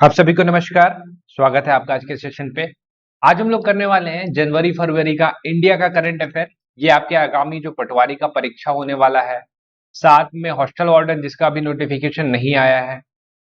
आप सभी को नमस्कार। स्वागत है आपका आज के सेशन पे। आज हम लोग करने वाले हैं जनवरी फरवरी का इंडिया का करंट अफेयर। ये आपके आगामी जो पटवारी का परीक्षा होने वाला है, साथ में हॉस्टल वार्डन जिसका अभी नोटिफिकेशन नहीं आया है,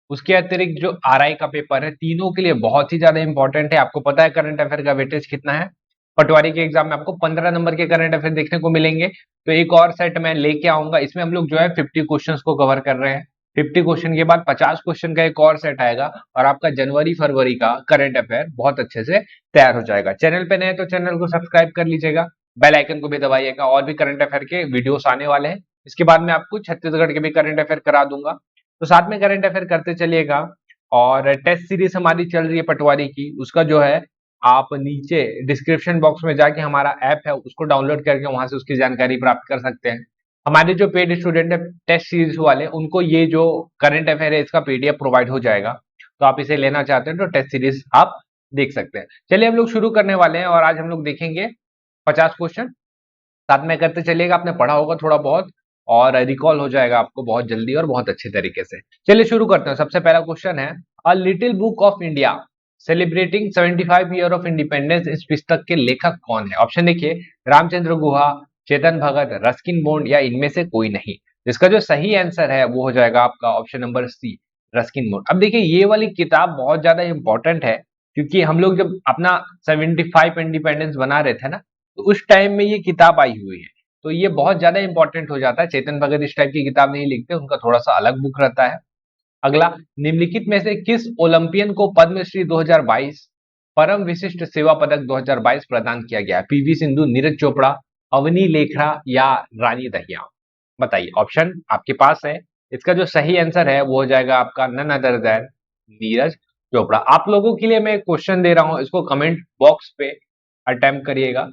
उसके अतिरिक्त जो आरआई का पेपर है, तीनों के लिए बहुत ही ज्यादा इंपॉर्टेंट है। आपको पता है करंट अफेयर का वेटेज कितना है। पटवारी के एग्जाम में आपको 15 नंबर के करंट अफेयर देखने को मिलेंगे। तो एक और सेट मैं लेके आऊंगा, इसमें हम लोग जो है 50 क्वेश्चंस को कवर कर रहे हैं। 50 क्वेश्चन के बाद 50 क्वेश्चन का एक और सेट आएगा और आपका जनवरी फरवरी का करंट अफेयर बहुत अच्छे से तैयार हो जाएगा। चैनल पे नए तो चैनल को सब्सक्राइब कर लीजिएगा, बेल आइकन को भी दबाइएगा। और भी करंट अफेयर के वीडियोस आने वाले हैं। इसके बाद में आपको छत्तीसगढ़ के भी करंट अफेयर करा दूंगा, तो साथ में करंट अफेयर करते चलिएगा। और टेस्ट सीरीज हमारी चल रही है पटवारी की, उसका जो है आप नीचे डिस्क्रिप्शन बॉक्स में जाके हमारा ऐप है उसको डाउनलोड करके वहां से उसकी जानकारी प्राप्त कर सकते हैं। हमारे जो पेड स्टूडेंट है टेस्ट सीरीज वाले, उनको ये जो करंट अफेयर है इसका पीडीएफ प्रोवाइड हो जाएगा। तो आप इसे लेना चाहते हैं तो टेस्ट सीरीज आप देख सकते हैं। चलिए हम लोग शुरू करने वाले हैं और आज हम लोग देखेंगे 50 क्वेश्चन। साथ में करते चलिएगा, आपने पढ़ा होगा थोड़ा बहुत और रिकॉल हो जाएगा आपको बहुत जल्दी और बहुत अच्छे तरीके से। चलिए शुरू करते हैं। सबसे पहला क्वेश्चन है, a little book of India celebrating 75 year of independence, इस पुस्तक के लेखक कौन है? ऑप्शन देखिए, रामचंद्र गुहा, चेतन भगत, रस्किन बॉन्ड या इनमें से कोई नहीं। इसका जो सही आंसर है वो हो जाएगा आपका option number C, Ruskin Bond. अब देखिए ये वाली किताब बहुत ज्यादा इंपॉर्टेंट है, क्योंकि हम लोग जब अपना 75 इंडिपेंडेंस बना रहे थे ना, तो उस टाइम में ये किताब आई हुई है। तो ये बहुत ज्यादा इंपॉर्टेंट हो जाता है। चेतन भगत इस टाइप की किताब नहीं लिखते, उनका थोड़ा सा अलग बुक रहता है। अगला, निम्नलिखित में से किस ओलंपियन को पद्मश्री 2022, परम विशिष्ट सेवा पदक 2022 प्रदान किया गया? पीवी सिंधु, नीरज चोपड़ा, अवनी लेखरा या रानी दहिया? बताइए, ऑप्शन आपके पास है। इसका जो सही आंसर है वो हो जाएगा आपका none other than Neeraj Chopra. आप लोगों के लिए मैं क्वेश्चन दे रहा हूं, इसको कमेंट बॉक्स पे अटेम्प्ट करिएगा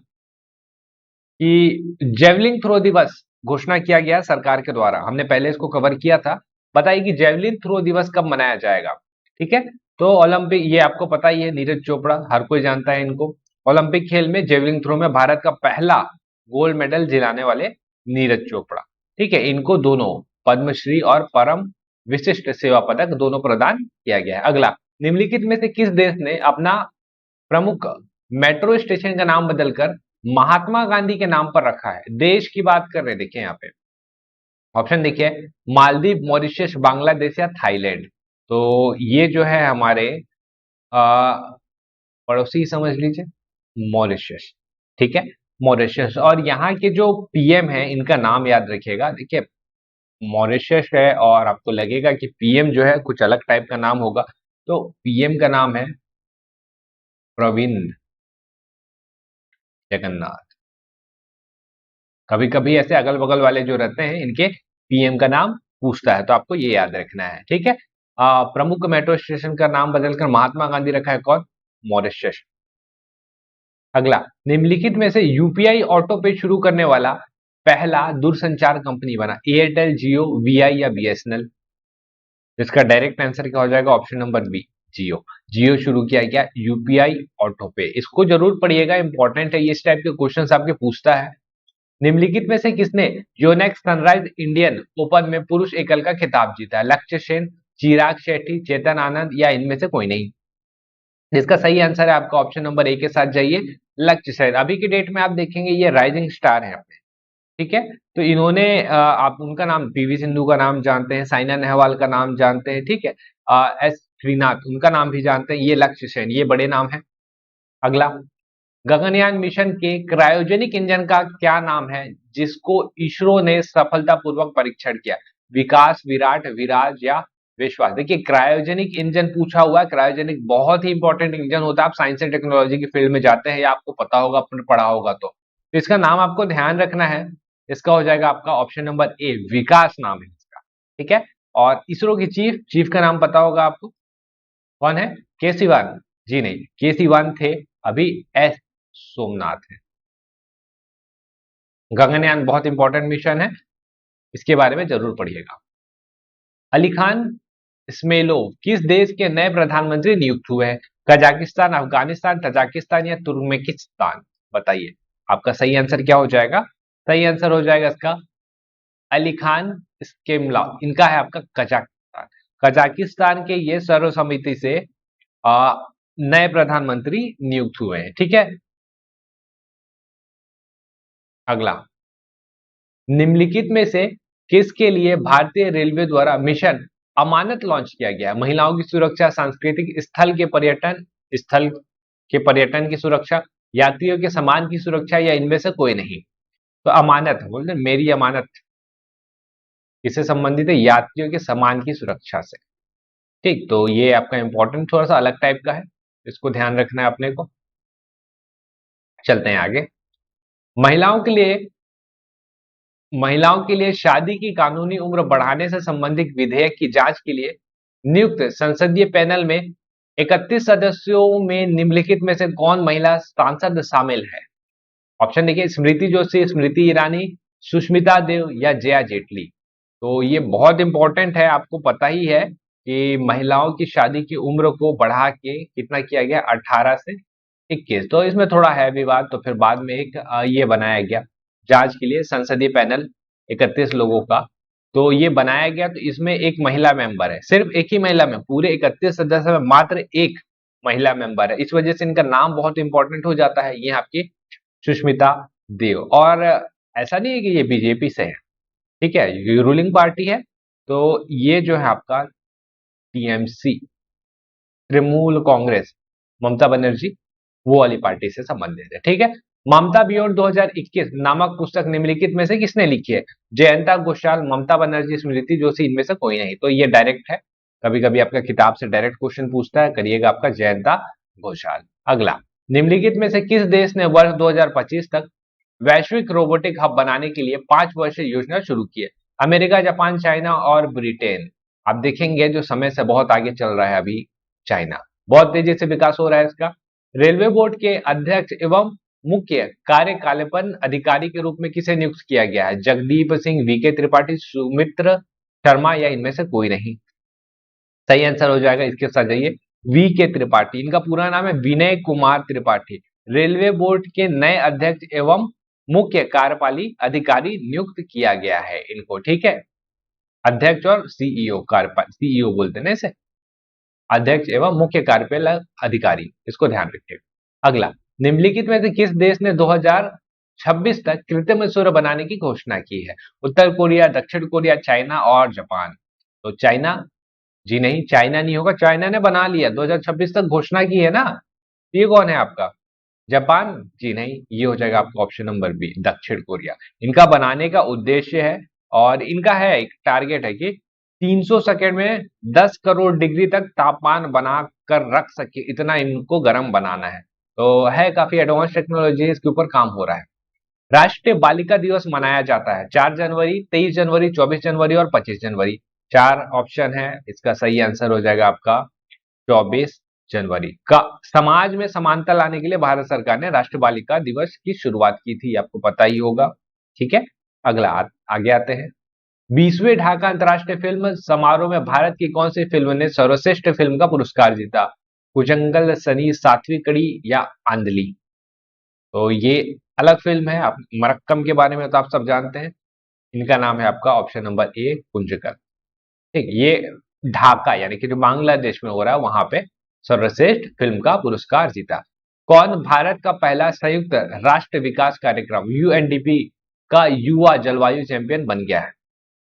कि जेवलिन थ्रो दिवस घोषणा किया गया सरकार के द्वारा। हमने पहले इसको कवर किया था। बताइए कि जेवलिन थ्रो दिवस कब मनाया जाएगा? ठीक है, तो ओलंपिक, ये आपको पता ही है, नीरज चोपड़ा हर कोई जानता है इनको। ओलंपिक खेल में जेवलिन थ्रो में भारत का पहला गोल्ड मेडल दिलाने वाले नीरज चोपड़ा। ठीक है, इनको दोनों पद्मश्री और परम विशिष्ट सेवा पदक दोनों प्रदान किया गया है। अगला, निम्नलिखित में से किस देश ने अपना प्रमुख मेट्रो स्टेशन का नाम बदलकर महात्मा गांधी के नाम पर रखा है? देश की बात कर रहे हैं, देखिए यहाँ पे ऑप्शन देखिए, मालदीव, मॉरिशस, बांग्लादेश या थाईलैंड। तो ये जो है हमारे पड़ोसी समझ लीजिए, मॉरिशस। ठीक है, मॉरिशस। और यहाँ के जो पीएम है इनका नाम याद रखिएगा। देखिए मॉरिशस है और आपको लगेगा कि पीएम जो है कुछ अलग टाइप का नाम होगा, तो पीएम का नाम है प्रविंद जगन्नाथ। कभी कभी ऐसे अगल बगल वाले जो रहते हैं इनके पीएम का नाम पूछता है, तो आपको ये याद रखना है। ठीक है, प्रमुख मेट्रो स्टेशन का नाम बदलकर महात्मा गांधी रखा है कौन? मॉरिशस। अगला, निम्नलिखित में से यूपीआई ऑटो पे शुरू करने वाला पहला दूरसंचार कंपनी बना? एयरटेल, जियो, वीआई या बीएसएनएल? इसका डायरेक्ट आंसर क्या हो जाएगा? ऑप्शन नंबर बी, जियो। जियो शुरू किया गया यूपीआई ऑटो पे। इसको जरूर पढ़िएगा, इंपॉर्टेंट है, ये इस टाइप के क्वेश्चन आपके पूछता है। निम्नलिखित में से किसने योनेक्स सनराइज इंडियन ओपन में पुरुष एकल का खिताब जीता है? लक्ष्य सेन, चिराग शेट्टी, चेतन आनंद या इनमें से कोई नहीं? इसका सही आंसर है आपका ऑप्शन नंबर ए के साथ जाइए, लक्ष्य सेन। अभी की डेट में आप देखेंगे ये राइजिंग स्टार है अपने। ठीक है, तो इन्होंने आप उनका नाम, पीवी सिंधु का नाम जानते हैं, साइना नेहवाल का नाम जानते हैं, ठीक है, एस श्रीनाथ उनका नाम भी जानते हैं, ये लक्ष्य सेन, ये बड़े नाम है। अगला, गगनयान मिशन के क्रायोजेनिक इंजन का क्या नाम है जिसको इसरो ने सफलतापूर्वक परीक्षण किया? विकास, विराट, विराज या विश्वास? देखिए क्रायोजेनिक इंजन पूछा हुआ है। क्रायोजेनिक बहुत ही इंपॉर्टेंट इंजन होता है। आप साइंस एंड टेक्नोलॉजी की फील्ड में जाते हैं या आपको पता होगा, आपने पढ़ा होगा, तो इसका नाम आपको ध्यान रखना है। इसका हो जाएगा आपका ऑप्शन नंबर ए, विकास नाम है इसका। ठीक है, और इसरो की चीफ का नाम पता होगा आपको, कौन है? के सिवान? जी नहीं, के सिवान थे, अभी एस सोमनाथ है। गगनयान बहुत इंपॉर्टेंट मिशन है, इसके बारे में जरूर पढ़िएगा। अली खान स्मेलोव किस देश के नए प्रधानमंत्री नियुक्त हुए हैं? कजाकिस्तान, अफगानिस्तान, तजाकिस्तान या तुर्कमेकिस्तान? बताइए, आपका सही आंसर क्या हो जाएगा? सही आंसर हो जाएगा इसका अली खान स्केमला, इनका है आपका कजाकिस्तान। कजाकिस्तान के ये सर्वसम्मति से नए प्रधानमंत्री नियुक्त हुए हैं। ठीक है, अगला, निम्नलिखित में से किसके लिए भारतीय रेलवे द्वारा मिशन अमानत लॉन्च किया गया है? महिलाओं की सुरक्षा, सांस्कृतिक स्थल के पर्यटन की सुरक्षा, यात्रियों के सामान की सुरक्षा, या इनमें से कोई नहीं? तो अमानत बोलते मेरी अमानत किससे संबंधित है? यात्रियों के सामान की सुरक्षा से। ठीक, तो ये आपका इंपॉर्टेंट थोड़ा सा अलग टाइप का है, इसको ध्यान रखना है अपने को। चलते हैं आगे। महिलाओं के लिए शादी की कानूनी उम्र बढ़ाने से संबंधित विधेयक की जांच के लिए नियुक्त संसदीय पैनल में 31 सदस्यों में निम्नलिखित में से कौन महिला सांसद शामिल है? ऑप्शन देखिए, स्मृति जोशी, स्मृति ईरानी, सुष्मिता देव या जया जेटली। तो ये बहुत इंपॉर्टेंट है, आपको पता ही है कि महिलाओं की शादी की उम्र को बढ़ा के कितना किया गया, 18 से 21। तो इसमें थोड़ा है विवाद, तो फिर बाद में एक ये बनाया गया जांच के लिए संसदीय पैनल 31 लोगों का। तो ये बनाया गया, तो इसमें एक महिला मेंबर है, सिर्फ एक ही महिला में, पूरे 31 सदस्य में मात्र एक महिला मेंबर है। इस वजह से इनका नाम बहुत इंपॉर्टेंट हो जाता है, ये आपकी सुष्मिता देव। और ऐसा नहीं है कि ये बीजेपी से है, ठीक है, ये रूलिंग पार्टी है। तो ये जो है आपका टीएमसी, तृणमूल कांग्रेस, ममता बनर्जी, वो वाली पार्टी से संबंधित है। ठीक है, ममता बियॉन्ड 2021 नामक पुस्तक निम्नलिखित में से किसने लिखी है? जयंता घोषाल, ममता बनर्जी, स्मृति जोशी, इनमें से कोई नहीं। तो ये डायरेक्ट है, कभी कभी आपका किताब से डायरेक्ट क्वेश्चन पूछता है, करिएगा आपका जयंता घोषाल। अगला, निम्नलिखित में से किस देश ने वर्ष 2025 तक वैश्विक रोबोटिक हब बनाने के लिए 5 वर्षीय योजना शुरू की है? अमेरिका, जापान, चाइना और ब्रिटेन। आप देखेंगे जो समय से बहुत आगे चल रहा है अभी चाइना, बहुत तेजी से विकास हो रहा है इसका। रेलवे बोर्ड के अध्यक्ष एवं मुख्य कार्यकालपन अधिकारी के रूप में किसे नियुक्त किया गया है? जगदीप सिंह, वीके त्रिपाठी, सुमित्र शर्मा, या इनमें से कोई नहीं? सही आंसर हो जाएगा इसके साथ जाइए, वी के त्रिपाठी। इनका पूरा नाम है विनय कुमार त्रिपाठी। रेलवे बोर्ड के नए अध्यक्ष एवं मुख्य कार्यपाली अधिकारी नियुक्त किया गया है इनको। ठीक है, अध्यक्ष और सीईओ, सीईओ बोलते हैं इसे, अध्यक्ष एवं मुख्य कार्यपालक अधिकारी, इसको ध्यान रखिए। अगला, निम्नलिखित में से किस देश ने 2026 तक कृत्रिम सूर्य बनाने की घोषणा की है? उत्तर कोरिया, दक्षिण कोरिया, चाइना और जापान। तो चाइना, जी नहीं, चाइना नहीं होगा, चाइना ने बना लिया, 2026 तक घोषणा की है ना। ये कौन है आपका? जापान, जी नहीं, ये हो जाएगा आपका ऑप्शन नंबर बी, दक्षिण कोरिया। इनका बनाने का उद्देश्य है और इनका है एक टारगेट है कि 300 सेकेंड में 10 करोड़ डिग्री तक तापमान बना कर रख सके, इतना इनको गर्म बनाना है। तो है काफी एडवांस टेक्नोलॉजी, इसके ऊपर काम हो रहा है। राष्ट्रीय बालिका दिवस मनाया जाता है 4 जनवरी, 23 जनवरी, 24 जनवरी और 25 जनवरी। 4 ऑप्शन है, इसका सही आंसर हो जाएगा आपका 24 जनवरी का। समाज में समानता लाने के लिए भारत सरकार ने राष्ट्रीय बालिका दिवस की शुरुआत की थी, आपको पता ही होगा। ठीक है, अगला आगे आते हैं। 20वें ढाका अंतर्राष्ट्रीय फिल्म समारोह में भारत की कौन सी फिल्म ने सर्वश्रेष्ठ फिल्म का पुरस्कार जीता? कुजंगल, सनी, सातवीं कड़ी या आंधली? तो ये अलग फिल्म है, आप मरक्कम के बारे में तो आप सब जानते हैं। इनका नाम है आपका ऑप्शन नंबर ए, कुंजकल। ठीक, ये ढाका यानी कि जो बांग्लादेश में हो रहा है वहां पे सर्वश्रेष्ठ फिल्म का पुरस्कार जीता। कौन भारत का पहला संयुक्त राष्ट्र विकास कार्यक्रम यूएनडीपी का युवा जलवायु चैंपियन बन गया है?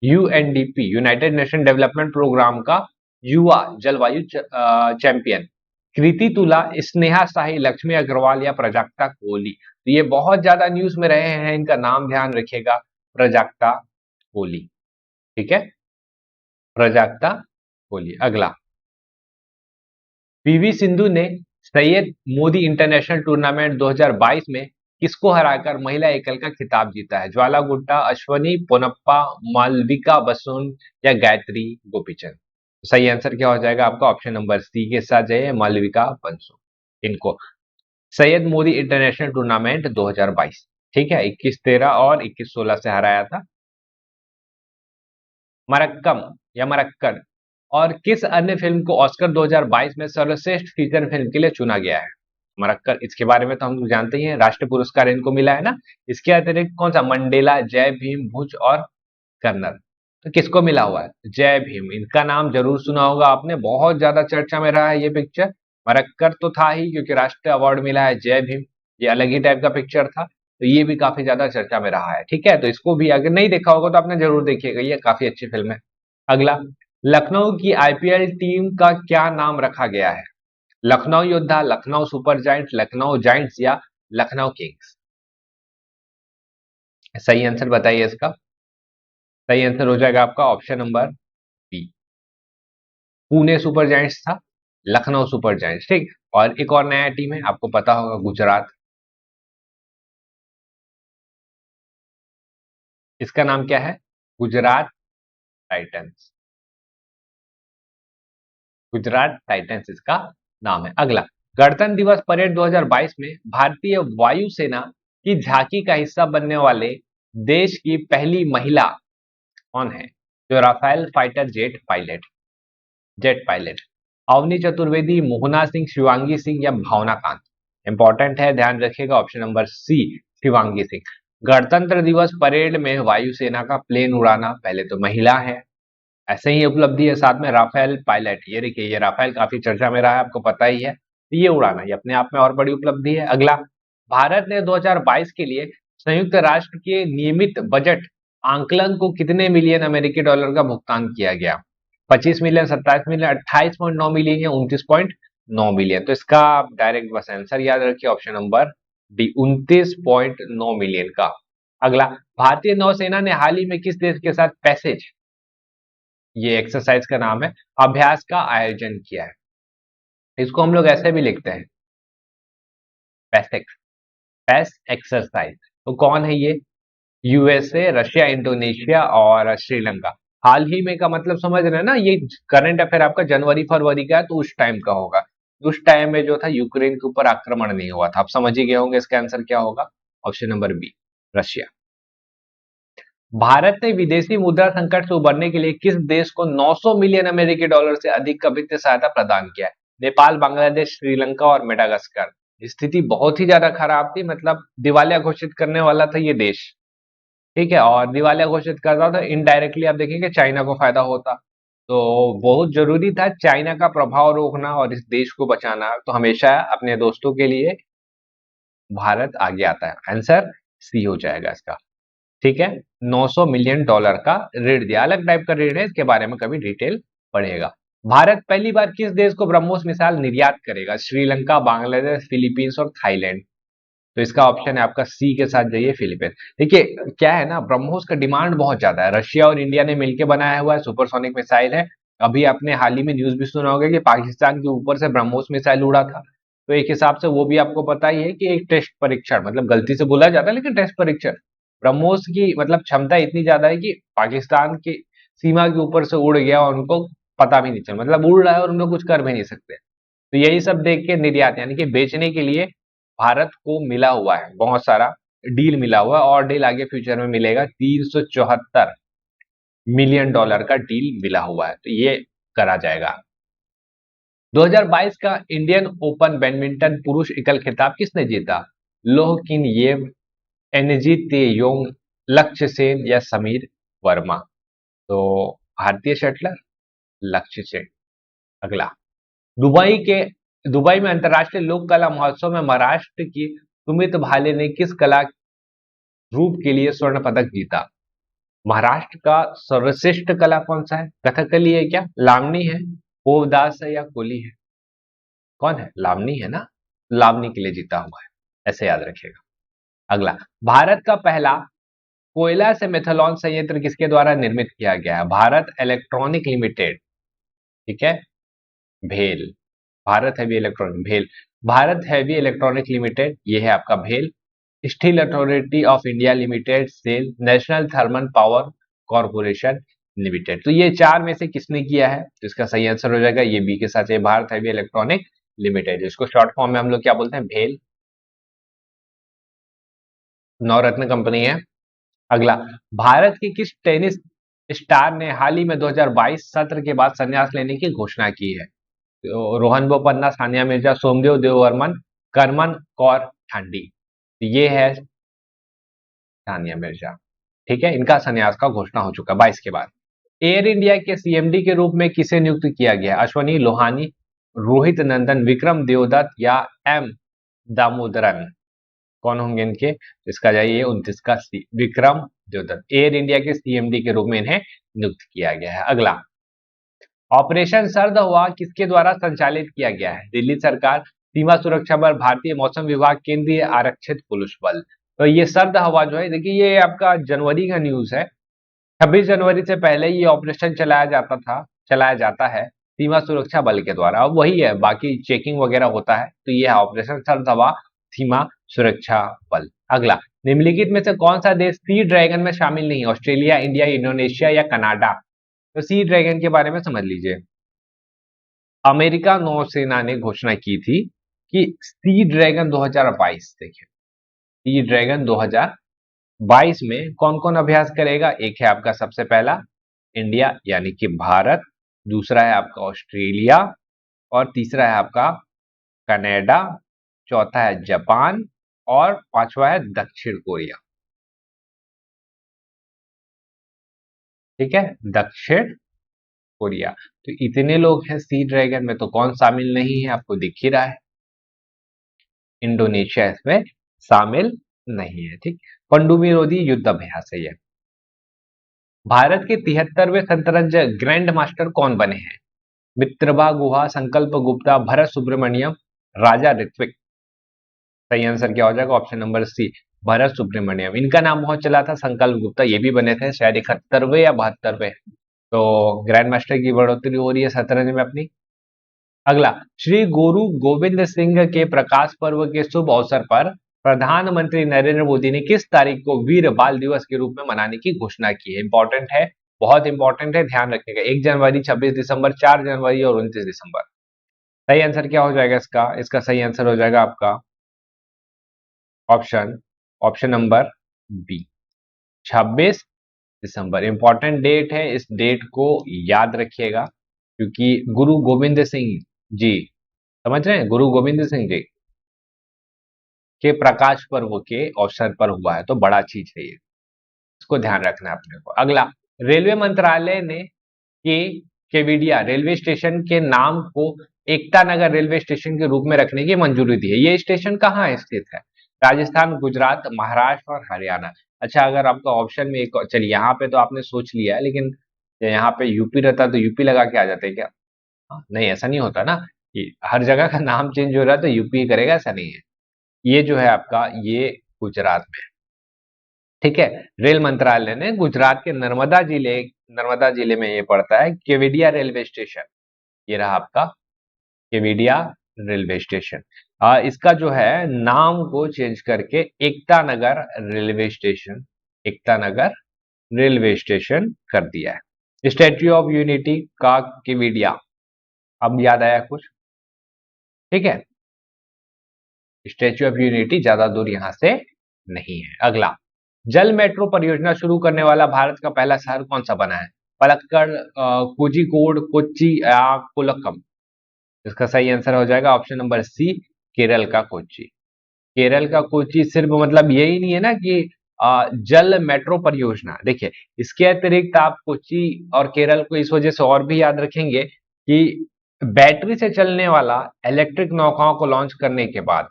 UNDP, United Nation Development Programme का युवा जलवायु चैंपियन कृति तुला, स्नेहा शाही, लक्ष्मी अग्रवाल या प्राजक्ता कोहली? तो ये बहुत ज्यादा न्यूज में रहे हैं, इनका नाम ध्यान रखिएगा, प्राजक्ता कोहली। ठीक है, प्राजक्ता कोहली। अगला, पीवी सिंधु ने सैयद मोदी इंटरनेशनल टूर्नामेंट 2022 में किसको हराकर महिला एकल का खिताब जीता है? ज्वाला गुट्टा, अश्वनी पोनप्पा, मालविका बसुन या गायत्री गोपीचंद? सही आंसर क्या हो जाएगा आपका? ऑप्शन नंबर सी के साथ जाइए, मालविका बसुन। इनको सैयद मोदी इंटरनेशनल टूर्नामेंट 2022, ठीक है, 21-13 और 21-16 से हराया था। मरक्कम या मरक्कड़ और किस अन्य फिल्म को ऑस्कर 2022 में सर्वश्रेष्ठ फीचर फिल्म के लिए चुना गया है? मरक्कड़, इसके बारे में तो हम जानते ही हैं, राष्ट्रीय पुरस्कार इनको मिला है ना। इसके अतिरिक्त कौन सा? मंडेला, जय भीम, भुज और कर्नल। तो किसको मिला हुआ है? जय भीम। इनका नाम जरूर सुना होगा आपने, बहुत ज्यादा चर्चा में रहा है ये पिक्चर। मरक्कर तो था ही क्योंकि राष्ट्रीय अवार्ड मिला है जय भीम, ये अलग ही टाइप का पिक्चर था, तो ये भी काफी ज्यादा चर्चा में रहा है। ठीक है, तो इसको भी अगर नहीं देखा होगा तो आपने जरूर देखिएगा, ये काफी अच्छी फिल्म है। अगला, लखनऊ की आईपीएल टीम का क्या नाम रखा गया है? लखनऊ योद्धा, Lucknow super giants, Lucknow giants या लखनऊ किंग्स? सही आंसर बताइए इसका। सही आंसर हो जाएगा आपका option number B, Pune super giants था, लखनऊ सुपर जायंट्स। ठीक, और एक और नया टीम है, आपको पता होगा, गुजरात। इसका नाम क्या है? गुजरात टाइटंस। गुजरात टाइटंस इसका नाम है। अगला, गणतंत्र दिवस परेड 2022 में भारतीय वायुसेना की झांकी का हिस्सा बनने वाले देश की पहली महिला कौन है? जो Rafale fighter jet pilot, Avani Chaturvedi, Mohana Singh, Shivangi Singh या भावना कांत? इंपॉर्टेंट है, ध्यान रखिएगा, option number C, Shivangi Singh. गणतंत्र दिवस परेड में वायुसेना का प्लेन उड़ाना पहले तो महिला है, ऐसे ही उपलब्धि है। साथ में राफेल पायलट, ये देखिए, ये राफेल काफी चर्चा में रहा है, आपको पता ही है, तो ये उड़ाना ये अपने आप में और बड़ी उपलब्धि है। अगला, भारत ने 2022 के लिए संयुक्त राष्ट्र के नियमित बजट आंकलन को कितने मिलियन अमेरिकी डॉलर का भुगतान किया गया? 25 मिलियन, 27 मिलियन, 28.9 मिलियन या 29.9 मिलियन? तो इसका आप डायरेक्ट बस आंसर याद रखिए, ऑप्शन नंबर डी, 29.9 मिलियन का। अगला, भारतीय नौसेना ने हाल ही में किस देश के साथ पैसेज, ये एक्सरसाइज का नाम है, अभ्यास का आयोजन किया है? इसको हम लोग ऐसे भी लिखते हैं, पैसेक्स, पैस एक्सरसाइज। तो कौन है ये? यूएसए, रशिया, इंडोनेशिया और श्रीलंका। हाल ही में का मतलब समझ रहे हैं ना, ये करंट अफेयर आपका जनवरी फरवरी का है, तो उस टाइम का होगा। उस टाइम में जो था यूक्रेन के ऊपर आक्रमण नहीं हुआ था। आप समझ ही गए होंगे इसका आंसर क्या होगा, option number B, Russia. Bharat ने विदेशी मुद्रा संकट से उबरने के लिए किस देश को 900 मिलियन अमेरिकी डॉलर से अधिक का वित्तीय सहायता प्रदान किया है? नेपाल, बांग्लादेश, श्रीलंका और मेडागास्कर। स्थिति बहुत ही ज्यादा खराब थी, मतलब दिवालिया घोषित करने वाला था ये देश। ठीक है, और दिवालिया घोषित करता तो इनडायरेक्टली आप देखेंगे चाइना को फायदा होता, तो बहुत जरूरी था चाइना का प्रभाव रोकना और इस देश को बचाना। तो हमेशा अपने दोस्तों के लिए भारत आगे आता है, आंसर सी हो जाएगा इसका। ठीक है, 900 मिलियन डॉलर का ऋण दिया, अलग टाइप का ऋण है, इसके बारे में कभी डिटेल पढ़ेगा। भारत पहली बार किस देश को ब्रह्मोस मिसाइल निर्यात करेगा? श्रीलंका, बांग्लादेश, फिलीपींस और थाईलैंड। तो इसका ऑप्शन है आपका सी के साथ जाइए, फिलीपींस। देखिए क्या है ना, ब्रह्मोस का डिमांड बहुत ज्यादा है, रशिया और इंडिया ने मिलकर बनाया हुआ है, सुपरसोनिक मिसाइल है। अभी आपने हाल ही में न्यूज भी सुना होगा कि पाकिस्तान के ऊपर से ब्रह्मोस मिसाइल उड़ा था, तो एक हिसाब से वो भी आपको पता ही है कि एक टेस्ट परीक्षण, मतलब गलती से बोला जाता है लेकिन टेस्ट परीक्षण। ब्रह्मोस की मतलब क्षमता इतनी ज्यादा है कि पाकिस्तान की सीमा के ऊपर से उड़ गया और उनको पता भी नहीं चला, मतलब उड़ रहा है और उन लोग कुछ कर भी नहीं सकते। तो यही सब देख के निर्यात यानी कि बेचने के लिए भारत को मिला हुआ है, बहुत सारा डील मिला हुआ है, और डील आगे फ्यूचर में मिलेगा। 374 मिलियन डॉलर का डील मिला हुआ है, तो ये करा जाएगा। 2022 का इंडियन ओपन बैडमिंटन पुरुष एकल खिताब किसने जीता? लोह किन येव, एनजी तेयोंग, लक्ष्य सेन या समीर वर्मा? तो भारतीय शटलर लक्ष्य सेन। अगला, दुबई में अंतर्राष्ट्रीय लोक कला महोत्सव में महाराष्ट्र की सुमित भाले ने किस कला रूप के लिए स्वर्ण पदक जीता? महाराष्ट्र का सर्वश्रेष्ठ कला कौन सा है? कथकली है क्या, लावनी है, पोवदास है या कोली है? कौन है? लावनी है ना, लावनी के लिए जीता हुआ है, ऐसे याद रखिएगा। अगला, भारत का पहला कोयला से मेथनॉल संयंत्र किसके द्वारा निर्मित किया गया है? Bharat electronic limited. ठीक है, भेल, भारत हैवी इलेक्ट्रॉनिक, भेल, भारत हैवी इलेक्ट्रॉनिक लिमिटेड, ये है आपका भेल। Steel authority of India limited, SAIL, national thermal power corporation limited. तो ये चार में से किसने किया है? तो इसका सही आंसर हो जाएगा ये बी के साथ, ये भारत हैवी इलेक्ट्रॉनिक लिमिटेड, इसको शॉर्ट फॉर्म में हम लोग क्या बोलते हैं? भेल, नवरत्न कंपनी है। अगला, भारत की किस टेनिस स्टार ने हाल ही में 2022 सत्र के बाद संन्यास लेने की घोषणा की है? तो रोहन बोपन्ना, सानिया मिर्जा, सोमदेव देववर्मन, करमन कौर ठांडी। तो ये है सानिया मिर्जा। ठीक है, इनका संन्यास का घोषणा हो चुका 22 के बाद। एयर इंडिया के सीएमडी के रूप में किसे नियुक्त किया गया? अश्वनी लोहानी, रोहित नंदन, विक्रम देवदत्त या एम दामोदरन? कौन होंगे इनके? इसका जाइए 29 का सी, विक्रम देवदत्त। एयर इंडिया के सीएमडी के रूप में इन्हें नियुक्त किया गया है। अगला, ऑपरेशन सर्द हवा किसके द्वारा संचालित किया गया है? दिल्ली सरकार, सीमा सुरक्षा बल, भारतीय मौसम विभाग, केंद्रीय आरक्षित पुलिस बल। तो ये सर्द हवा जो है, देखिए ये आपका जनवरी का न्यूज है। 26 जनवरी से पहले ये ऑपरेशन चलाया जाता है सीमा सुरक्षा बल के द्वारा। अब वही है, बाकी चेकिंग वगैरह होता है। तो ये है ऑपरेशन सर्द हवा सीमा सुरक्षा बल। अगला, निम्नलिखित में से कौन सा देश सी ड्रैगन में शामिल नहीं? ऑस्ट्रेलिया, इंडिया, इंडोनेशिया या कनाडा? तो सी ड्रैगन के बारे में समझ लीजिए। अमेरिका नौसेना ने घोषणा की थी कि सी ड्रैगन 2022, देखिए सी ड्रैगन 2022 में कौन कौन अभ्यास करेगा? एक है आपका सबसे पहला इंडिया यानी कि भारत, दूसरा है आपका ऑस्ट्रेलिया और तीसरा है आपका कनाडा, चौथा है जापान और पांचवा है दक्षिण कोरिया। ठीक है, दक्षिण कोरिया। तो इतने लोग हैं सी ड्रैगन में, तो कौन शामिल नहीं है? आपको दिख ही रहा है, इंडोनेशिया इसमें शामिल नहीं है। ठीक, पनडुब्बी रोधी युद्ध अभ्यास है ये। भारत के 73वें शतरंज ग्रैंड मास्टर कौन बने हैं? मित्रभा गुहा, संकल्प गुप्ता, भरत सुब्रमण्यम, राजा ऋत्विक? सही आंसर क्या हो जाएगा? Option number C, Bharat Subramaniam. इनका नाम बहुत चला था, संकल्प गुप्ता ये भी बने थे, शायद 71वें या 72वें। तो ग्रैंड मास्टर की बढ़ोतरी हो रही है शतरंज में अपनी। अगला, श्री गुरु गोविंद सिंह के प्रकाश पर्व के शुभ अवसर पर प्रधानमंत्री नरेंद्र मोदी ने किस तारीख को वीर बाल दिवस के रूप में मनाने की घोषणा की है? इंपॉर्टेंट है, बहुत इंपॉर्टेंट है, ध्यान रखिएगा। 1 जनवरी, 26 दिसंबर, 4 जनवरी और 29 दिसंबर। सही आंसर क्या हो जाएगा इसका? इसका सही आंसर हो जाएगा आपका ऑप्शन नंबर बी, 26 दिसंबर। इंपॉर्टेंट डेट है, इस डेट को याद रखिएगा, क्योंकि गुरु गोविंद सिंह जी, समझ रहे हैं, गुरु गोविंद सिंह जी के प्रकाश पर्व के अवसर पर हुआ है, तो बड़ा चीज है ये, इसको ध्यान रखना है अपने को। अगला, रेलवे मंत्रालय ने केवड़िया रेलवे स्टेशन के नाम को एकता नगर रेलवे स्टेशन के रूप में रखने की मंजूरी दी है। ये स्टेशन कहाँ स्थित है? राजस्थान, गुजरात, महाराष्ट्र और हरियाणा। अच्छा, अगर आपका ऑप्शन में एक, चलिए यहाँ पे तो आपने सोच लिया है, लेकिन यहाँ पे यूपी रहता तो यूपी लगा के आ जाते क्या? नहीं, ऐसा नहीं होता ना कि हर जगह का नाम चेंज हो रहा है तो यूपी करेगा, ऐसा नहीं है। ये जो है आपका, ये गुजरात में, ठीक है। रेल मंत्रालय ने गुजरात के नर्मदा जिले में ये पड़ता है केवड़िया रेलवे स्टेशन। ये रहा आपका केवड़िया रेलवे स्टेशन। इसका जो है नाम को चेंज करके एकता नगर रेलवे स्टेशन कर दिया है। स्टैच्यू ऑफ यूनिटी का केवड़िया, अब याद आया कुछ? ठीक है, स्टैच्यू ऑफ यूनिटी ज्यादा दूर यहां से नहीं है। अगला, जल मेट्रो परियोजना शुरू करने वाला भारत का पहला शहर कौन सा बना है? पलक्कड़, कोझिकोड, कोच्चि या कोलक्कम? इसका सही आंसर हो जाएगा ऑप्शन नंबर सी, केरल का कोच्चि। केरल का कोच्चि सिर्फ मतलब यही नहीं है ना कि जल मेट्रो परियोजना, देखिए इसके अतिरिक्त आप कोच्चि और केरल को इस वजह से और भी याद रखेंगे कि बैटरी से चलने वाला इलेक्ट्रिक नौकाओं को लॉन्च करने के बाद,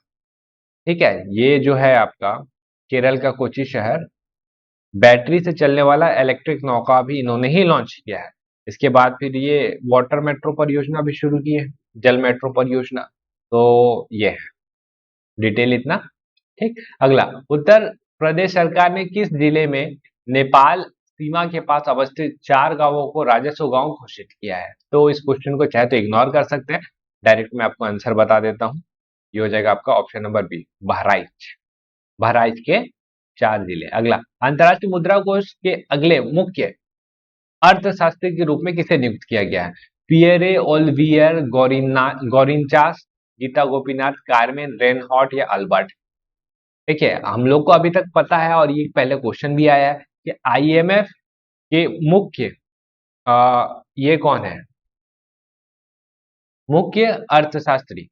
ठीक है, ये जो है आपका केरल का कोच्चि शहर, बैटरी से चलने वाला इलेक्ट्रिक नौका भी इन्होंने ही लॉन्च किया है। इसके बाद फिर ये वाटर मेट्रो परियोजना भी शुरू की है, जल मेट्रो परियोजना। तो ये है डिटेल इतना, ठीक। अगला, उत्तर प्रदेश सरकार ने किस जिले में नेपाल सीमा के पास अवस्थित 4 गांवों को राजस्व गांव घोषित किया है? तो इस क्वेश्चन को चाहे तो इग्नोर कर सकते हैं, डायरेक्ट मैं आपको आंसर बता देता हूं। ये हो जाएगा आपका ऑप्शन नंबर बी, बहराइच के 4 जिले। अगला, अंतर्राष्ट्रीय मुद्रा कोष के अगले मुख्य अर्थशास्त्री के रूप में किसे नियुक्त किया गया है? Pierre Olivier Gourinchas, Gita Gopinath, Carmen Reinhart या अल्बर्ट? देखिए, हम लोग को अभी तक पता है और ये पहले क्वेश्चन भी आया है कि आईएमएफ के मुख्य ये कौन है? मुख्य अर्थशास्त्री,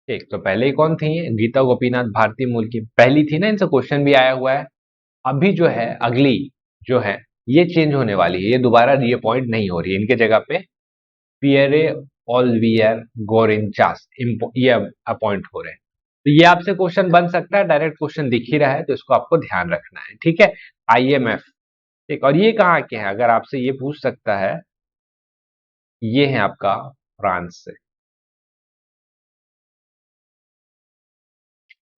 ठीक, तो पहले ही कौन थी? गीता गोपीनाथ, भारतीय मूल की पहली थी ना, इनसे क्वेश्चन भी आया हुआ है। अभी जो है अगली जो है ये चेंज होने वाली है, ये दोबारा रीअपॉइंट नहीं हो रही है। इनके जगह पे पियरे ओलिवियर गोरेंचास ये अपॉइंट हो रहे हैं। तो ये आपसे क्वेश्चन बन सकता है, डायरेक्ट क्वेश्चन दिख ही रहा है, तो इसको आपको ध्यान रखना है, ठीक है। IMF, ठीक, और ये कहाँ के हैं अगर आपसे ये पूछ सकता है, ये है आपका फ्रांस से।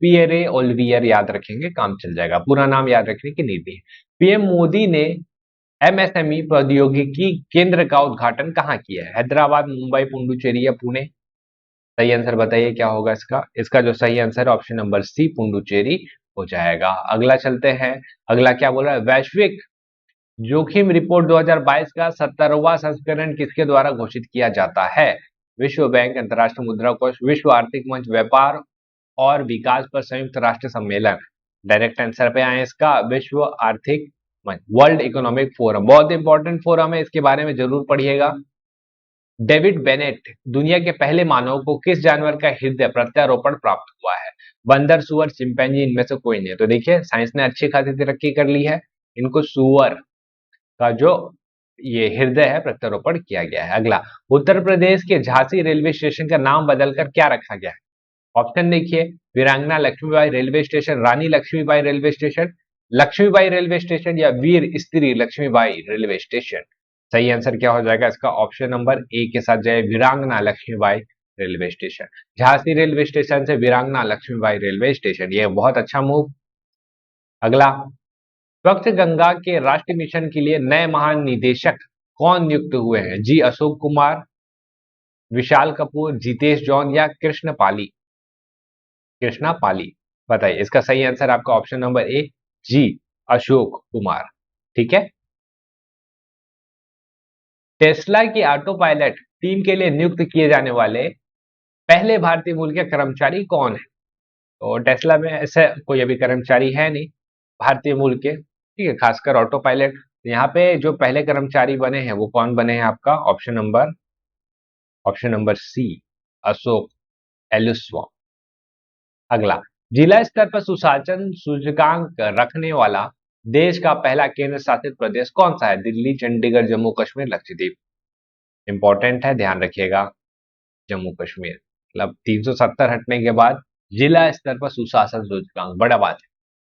पियरे ओलिवियर याद रखेंगे, काम चल जाएगा, पूरा नाम याद रखने की नीति है। पीएम मोदी ने MSME प्रौद्योगिकी केंद्र का उद्घाटन कहाँ किया है? हैदराबाद, मुंबई, पुडुचेरी या पुणे? सही आंसर बताइए क्या होगा इसका। इसका जो सही आंसर है ऑप्शन नंबर सी, पुडुचेरी हो जाएगा। अगला चलते हैं, अगला क्या बोल रहा है, वैश्विक जोखिम रिपोर्ट 2022 का 70वां संस्करण किसके द्वारा घोषित किया जाता है? विश्व बैंक, अंतर्राष्ट्रीय मुद्रा कोष, विश्व आर्थिक मंच, व्यापार और विकास पर संयुक्त राष्ट्र सम्मेलन? डायरेक्ट आंसर पे आए इसका, विश्व आर्थिक मंच, वर्ल्ड इकोनॉमिक फोरम, बहुत इंपॉर्टेंट फोरम है, इसके बारे में जरूर पढ़िएगा। डेविड बेनेट दुनिया के पहले मानव को किस जानवर का हृदय प्रत्यारोपण प्राप्त हुआ है? बंदर, सुअर, चिंपैंजी, इनमें से कोई नहीं। तो देखिए साइंस ने अच्छी खासी तरक्की कर ली है, इनको सुअर का जो ये हृदय है प्रत्यारोपण किया गया है। अगला, उत्तर प्रदेश के झांसी रेलवे स्टेशन का नाम बदलकर क्या रखा गया है? ऑप्शन देखिए, Virangana Lakshmibai railway station, Rani Lakshmibai railway station, Lakshmibai railway station या वीर स्त्री लक्ष्मीबाई रेलवे स्टेशन? सही आंसर क्या हो जाएगा इसका, ऑप्शन नंबर ए के साथ जाए, Veerangana Lakshmibai railway station. Jhansi railway station से वीरांगना लक्ष्मीबाई रेलवे स्टेशन, ये बहुत अच्छा मूव। अगला, स्वच्छ गंगा के राष्ट्रीय मिशन के लिए नए महानिदेशक कौन नियुक्त हुए हैं? जी अशोक कुमार, विशाल कपूर, जितेश जॉन या कृष्ण पाली? कृष्णा पाली, बताइए इसका सही आंसर आपका ऑप्शन नंबर ए, जी अशोक कुमार, ठीक है। टेस्ला की ऑटो पायलट टीम के लिए नियुक्त किए जाने वाले पहले भारतीय मूल के कर्मचारी कौन है? तो टेस्ला में ऐसे कोई अभी कर्मचारी है नहीं भारतीय मूल के, ठीक है, खासकर ऑटो पायलट। यहाँ पे जो पहले कर्मचारी बने हैं वो कौन बने हैं आपका, ऑप्शन नंबर सी, अशोक एलुस्वा। अगला, जिला स्तर पर सुशासन सूचकांक रखने वाला देश का पहला केंद्र शासित प्रदेश कौन सा है? दिल्ली, चंडीगढ़, जम्मू कश्मीर, लक्षद्वीप? इंपॉर्टेंट है, ध्यान रखिएगा, जम्मू कश्मीर। मतलब 370 हटने के बाद जिला स्तर पर सुशासन सूचकांक, बड़ा बात है।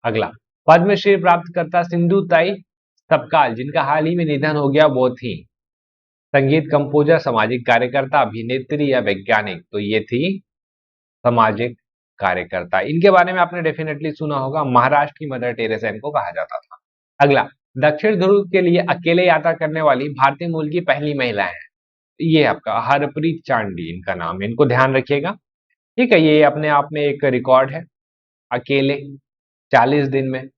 अगला, पद्मश्री प्राप्तकर्ता सिंधु ताई सपकाल जिनका हाल ही में निधन हो गया, वो थी संगीत कंपोजर, सामाजिक कार्यकर्ता, अभिनेत्री या वैज्ञानिक? तो ये थी सामाजिक कार्यकर्ता। इनके बारे में आपने डेफिनेटली सुना होगा, महाराष्ट्र की मदर टेरेसा इनको कहा जाता था। अगला, दक्षिण ध्रुव के लिए अकेले यात्रा करने वाली भारतीय मूल की पहली महिला है, ये आपका हरप्रीत चांडी इनका नाम है, इनको ध्यान रखिएगा, ठीक है। ये अपने आप में एक रिकॉर्ड है, अकेले 40 दिन में।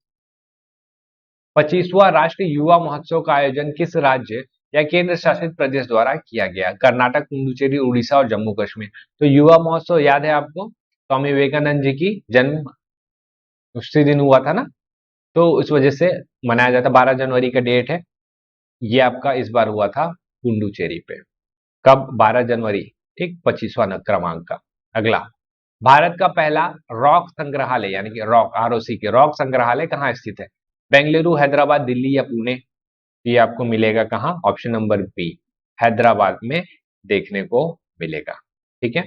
25वां राष्ट्रीय युवा महोत्सव का आयोजन किस राज्य या केंद्र शासित प्रदेश द्वारा किया गया? कर्नाटक, पुडुचेरी, उड़ीसा और जम्मू कश्मीर? तो युवा महोत्सव याद है आपको, स्वामी विवेकानंद जी की जन्म उसी दिन हुआ था ना, तो उस वजह से मनाया जाता, 12 जनवरी का डेट है। ये आपका इस बार हुआ था पुडुचेरी पे, कब, 12 जनवरी, ठीक, 25वां क्रमांक का। अगला, भारत का पहला रॉक संग्रहालय यानी कि रॉक, ROC के रॉक संग्रहालय कहाँ स्थित है? बेंगलुरु, हैदराबाद, दिल्ली या पुणे? ये आपको मिलेगा कहाँ, ऑप्शन नंबर बी, हैदराबाद में देखने को मिलेगा, ठीक है।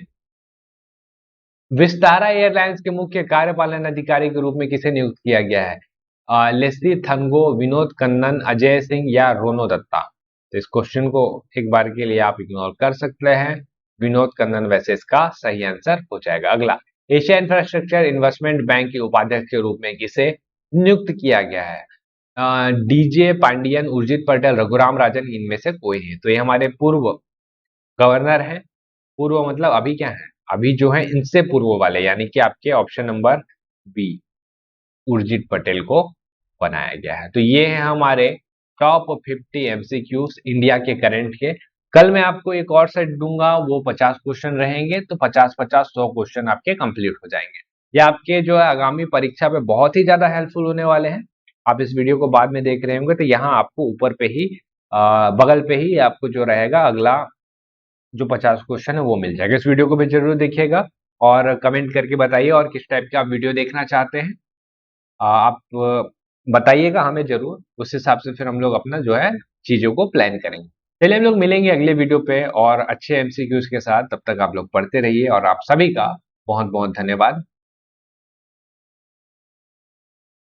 विस्तारा एयरलाइंस के मुख्य कार्यपालन अधिकारी के रूप में किसे नियुक्त किया गया है? लेस्ली थनगो, विनोद कन्नन, अजय सिंह या रोनो दत्ता? तो इस क्वेश्चन को एक बार के लिए आप इग्नोर कर सकते हैं, विनोद कन्नन वैसे इसका सही आंसर हो जाएगा। अगला, एशिया इंफ्रास्ट्रक्चर इन्वेस्टमेंट बैंक के उपाध्यक्ष के रूप में किसे नियुक्त किया गया है? डीजे पांडियन, उर्जित पटेल, रघुराम राजन, इनमें से कोई नहीं। तो ये हमारे पूर्व गवर्नर हैं, पूर्व मतलब अभी क्या है, अभी जो है इनसे पूर्व वाले, यानी कि आपके option number B, Urjit Patel को बनाया गया है। तो ये है हमारे टॉप 50 MCQs इंडिया के करंट के। कल मैं आपको एक और सेट दूंगा, वो 50 क्वेश्चन रहेंगे, तो 50-50 100 क्वेश्चन आपके कंप्लीट हो जाएंगे। ये आपके जो है आगामी परीक्षा पे बहुत ही ज्यादा हेल्पफुल होने वाले हैं। आप इस वीडियो को बाद में देख रहे होंगे तो यहाँ आपको ऊपर पे ही बगल पे ही आपको जो रहेगा अगला जो 50 क्वेश्चन है वो मिल जाएगा। इस वीडियो को भी जरूर देखिएगा और कमेंट करके बताइए और किस टाइप का आप वीडियो देखना चाहते हैं। आप बताइएगा हमें जरूर, उस हिसाब से फिर हम लोग अपना जो है चीजों को प्लान करेंगे। चलिए हम लोग मिलेंगे अगले वीडियो पे और अच्छे एमसीक्यूज के साथ। तब तक आप लोग पढ़ते रहिए और आप सभी का बहुत बहुत धन्यवाद।